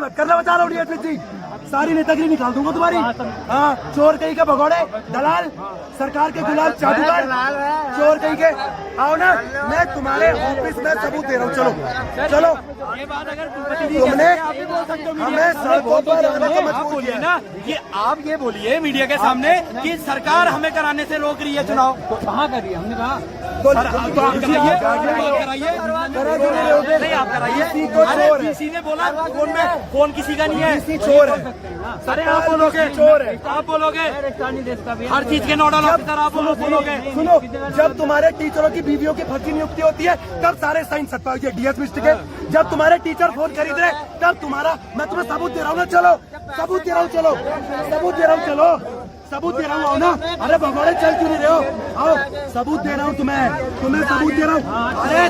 मत करना, बचा लो डीएसपी जी, सारी नेतागिरी निकाल दूंगा तुम्हारी। हाँ, चोर कहीं के भगोड़े, दलाल, सरकार के गुलाम, जादूगर, चोर कहीं के। आओ ना, मैं तुम्हारे ऑफिस में सबूत दे रहा हूँ। चलो चलो, ये बात अगर तुमने हमें सड़कों पर मजबूर किया ना, ये आप ये बोलिए मीडिया के सामने कि सरकार हमें कराने से रोक रही है चुनाव। कहाँ कर रही है? हमने कहा तो आप कराइए, नहीं आप कराइए। अरे किसी ने बोला फोन किसी का नहीं है, चोर है। अरे आप बोलोगे चोर है, आप बोलोगे हर चीज के नोडल ऑफिसर आप बोलोगे। सुनो, जब तुम्हारे टीचरों की बीवियों की फर्जी नियुक्ति होती है तब सारे साइन सत्ता डीएसपी के। जब तुम्हारे टीचर फोन खरीद रहे तब तुम्हारा, मैं तुम्हें सबूत दे रहा हूँ ना। चलो सबूत दे रहा हूँ, चलो सबूत दे रहा हूँ, चलो सबूत दे रहा हूँ। आओ ना, अरे भगवान चल क्यों नहीं रहे हो? आओ, सबूत दे रहा हूँ तुम्हें सबूत दे रहा हूँ। अरे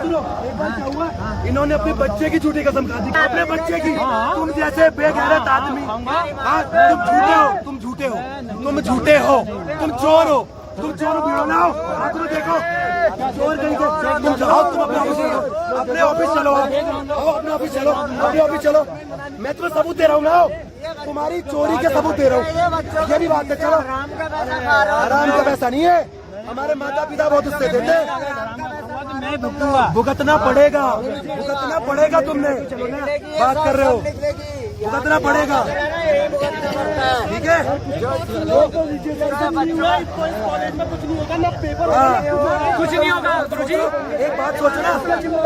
सुनो, एक बार क्या हुआ, इन्होंने अपने बच्चे की झूठी कसम खा दी, अपने बच्चे की। तुम जैसे बेगैरत आदमी, हाँ तुम झूठे हो, तुम झूठे हो, तुम झूठे हो, तुम चोर हो, तुम चोर भिड़ो ना हो। हाँ तुम्हें देखो, चोर कहीं के। तुम जाओ, तुम अपने ऑफिस चलो, अपने ऑफिस चलो, आओ अपने ऑफिस चलो, अपने ऑफिस चलो। मैं तुम्हें सबूत दे रहा हूँ ना, तुम्हारी चोरी के सबूत दे रहा हूँ। ये भी बात है। चलो, आराम का पैसा नहीं है, हमारे माता पिता बहुत उससे देते हैं। भुगतना पड़ेगा, भुगतना पड़ेगा। तुमने बात कर रहे हो, भुगतना पड़ेगा, ठीक है? कुछ नहीं होगा गुरुजी। एक बात सोचो ना,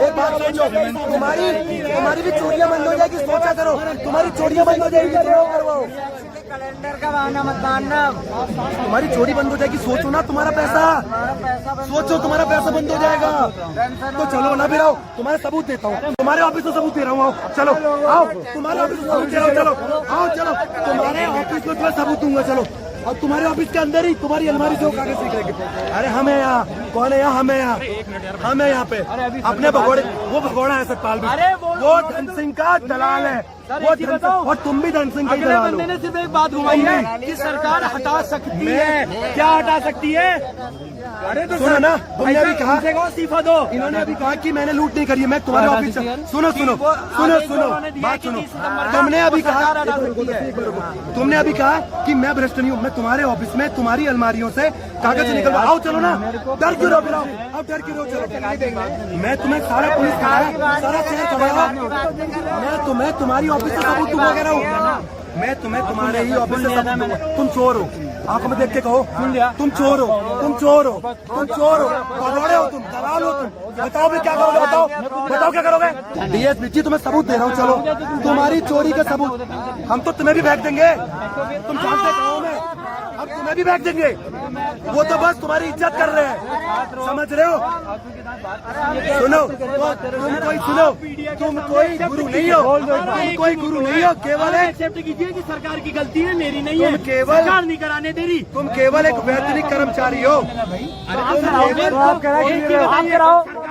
एक बात सोचो, तुम्हारी भी चोरियां बंद हो जाएगी। सोचा करो, तुम्हारी चोरियां बंद हो जाएगी। करवाओ कैलेंडर का बहाना मत मानना, तुम्हारी चोरी बंद हो जाएगी। सोचो ना, तुम्हारा पैसा सोचो, तुम्हारा पैसा बंद हो जाएगा। तो चलो ना, फिर आओ, तुम्हारे सबूत देता हूँ, तुम्हारे ऑफिस में सबूत दे रहा हूँ। आओ चलो, आओ तुम्हारे ऑफिस में सबूत दे रहा हूँ। चलो आओ, चलो तुम्हारे ऑफिस में तुम्हें सबूत दूंगा। चलो, और तुम्हारे ऑफिस के अंदर ही तुम्हारी अलमारी से वो कागज निकलेंगे। अरे हमें यहाँ कौन है? यहाँ हमें यहाँ पे अपने भगोड़े, वो भगोड़ा है सतपाल भी, वो धन सिंह का दलाल है, वो धन सिंह, और तुम भी धन सिंह का दलाल हो। बंदे ने सिर्फ एक बात घुमाई है कि सरकार हटा सकती है। क्या हटा सकती है? अरे तो सुनो ना, तुमने अभी कहा इस्तीफा दो। इन्होंने अभी कहा कि मैंने लूट नहीं करी है, मैं तुम्हारे ऑफिस। सुनो सुनो सुनो सुनो, बात सुनो। तुमने अभी कहा कि मैं भ्रष्ट नहीं हूँ। मैं तुम्हारे ऑफिस में तुम्हारी अलमारियों से कागज निकल। आओ चलो ना, डर क्यों रहो? फिर अब डर क्यों रहो? चलो, मैं तुम्हें सारा पुलिस कराया, सारा शहर कराया, मैं तुम्हें तुम्हारी ऑफिस से सबूत दूंगा कह रहा हूँ। मैं तुम्हें तुम्हारे ही ऑफिस से सबूत दूंगा। तुम चोर हो, आंखों में देख के कहो, तुम चोर हो, तुम चोर हो, तुम चोर हो, भगोड़े हो, तुम दलाल हो। तुम बताओ भी क्या करोगे? बताओ, बताओ क्या करोगे? डीएसपी जी, तुम्हें सबूत दे रहा हूँ। चलो, तुम्हारी चोरी का सबूत हम तो तुम्हें भी फेंक देंगे। तुम जानते कहो, मैं हम तुम्हें भी फेंक देंगे। वो तो बस तुम्हारी इज्जत कर रहे हैं, समझ रहे हो? सुनो, तुम कोई गुरु नहीं हो, तुम कोई गुरु नहीं हो, केवल एक्सेप्ट कीजिए कि सरकार की गलती है, मेरी नहीं है। तुम केवल सरकार नहीं कराने दे रही, तुम केवल एक वैतनिक कर्मचारी हो। सरकार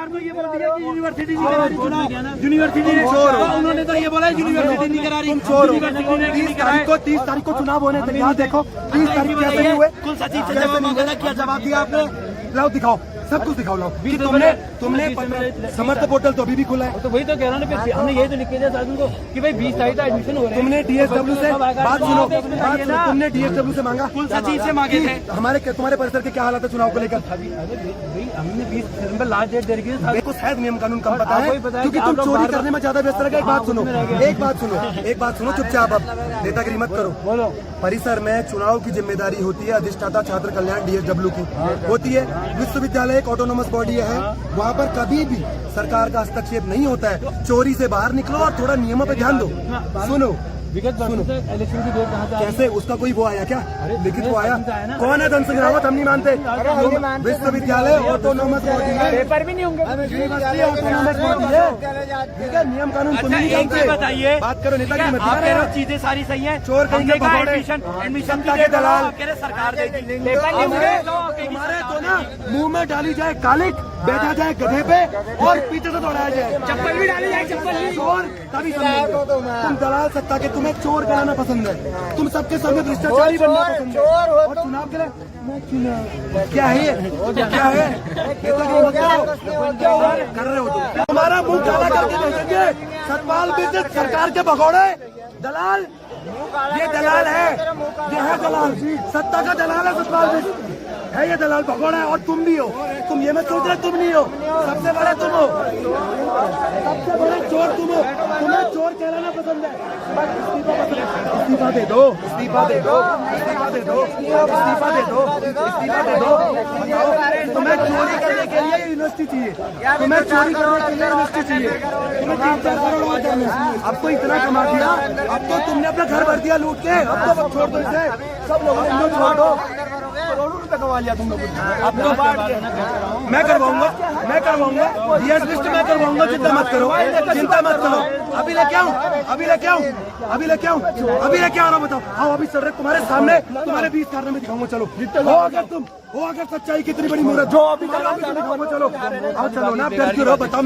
ने ये बोल दिया कि यूनिवर्सिटी नहीं करा रही चुनाव, यूनिवर्सिटी ने चोर हो। उन्होंने तो ये बोला यूनिवर्सिटी नहीं करा रही, तुम चोर हो। यूनिवर्सिटी 30 तारीख को चुनाव होने थे, यहाँ देखो 30 तारीख कैसे नहीं हुए। कुल सचिव से जवाब मांगा था, क्या जवाब दिया आपने? लाओ दिखाओ, सब कुछ दिखाओ। लाओ कि तुमने समर्थ पोर्टल तो अभी भी खुला है। तो वही तो कह रहा हूँ ना, हमने यही तो लिख के दिया शासन को कि भाई 20 तारीख का एडमिशन हो रहा है। तुमने डीएसडब्ल्यू से बात सुनो, तुमने डीएसडब्ल्यू से मांगा, कुल सचिव से मांगे थे। तुम्हारे परिसर के क्या हालात है चुनाव को लेकर? हमने 20 दिसंबर लास्ट डेट दे रखी है। मेरे को शायद नियम कानून कम पता है, क्योंकि तुम चोरी करने में ज्यादा व्यस्त रह गए। एक बात सुनो, चुपचाप अब नेतागिरी मत करो। बोलो, परिसर में चुनाव की जिम्मेदारी होती है अधिष्ठाता छात्र कल्याण डीएसडब्ल्यू की होती है। विश्वविद्यालय एक ऑटोनोमस बॉडी है, वहाँ पर कभी भी सरकार का हस्तक्षेप नहीं होता है। चोरी से बाहर निकलो और थोड़ा नियमों पे ध्यान दो। सुनो, इलेक्शन की डेट कहाँ से? कैसे उसका कोई वो आया क्या? लिखित वो आया? कौन है धन सिंह रावत? हम नहीं मानते। विश्वविद्यालय ऑटोनोमस बॉडी है, पेपर भी नहीं होंगे, यूनिवर्सिटी ऑटोनोमस बॉडी है, ठीक है? नियम कानून तुम नहीं जानते। बताइए, बात करो नेतागिरी मत आप कह रहे हो करो। चीजें सारी सही हैं। चोर कहीं के भगोड़े, एडमिशन के दलाल, सरकार देगी। तुम्हारे तो ना मुंह में डाली जाए कालिक, बैठा जाए गधे पे और पीछे से दौड़ाया जाए, चप्पल भी डाली जाए, चप्पल भी। चोर तभी समझेंगे। तुम दलाल सत्ता के, तुम्हें चोर कराना पसंद है, तुम सबके सामने भ्रष्टाचारी बनना पसंद है, और चुनाव के लिए मैं चुनाव क्या है ये? क्या है ये? तो कर रहे हो तुम, तुम्हारा मुंह काला करके भेजेंगे। सतपाल बिजनेस सरकार के भगोड़े दलाल, ये दलाल है, ये है दलाल, सत्ता का दलाल है सतपाल बिजनेस है, ये दलाल भगोड़ा है। और तुम भी हो, तुम ये मत सोच रहे तुम नहीं हो, सबसे बड़ा तुम हो, सबसे बड़ा चोर तुम हो, तुम्हें चोर कहलाना पसंद है। इस्तीफा दे दो, इस्तीफा दे दो, इस्तीफा दे दो, इस्तीफा दे दो, इस्तीफा दे दो। बताओ, तुम्हें चोरी करने के लिए यूनिवर्सिटी चाहिए, तुम्हें चोरी करने के लिए यूनिवर्सिटी चाहिए, तुम्हें 3-4 करोड़ और करना। अब तो इतना कमा दिया, अब तो तुमने अपना घर भर दिया लूट के, अब तो छोड़ दो इसे, सब लोगों ने छोड़ दो। करोड़ों रुपए कमा लिया तुम लोगों ने, अब तो बांट के मैं करवाऊंगा, मैं करवाऊंगा, डीएस लिस्ट मैं करवाऊंगा, चिंता मत करो, चिंता मत करो। अभी लेके आऊं, अभी लेके आऊं, अभी लेके आऊं, अभी लेके आ रहा हूं, बताओ। हाँ अभी चल रहे तुम्हारे सामने, तुम्हारे 20 कारनामे दिखाऊंगा, चलो हो अगर तुम हो, अगर सच्चाई कितनी बड़ी मूर्त जो अभी दिखाऊंगा, चलो आओ, चलो ना, डर क्यों रहो, बताओ।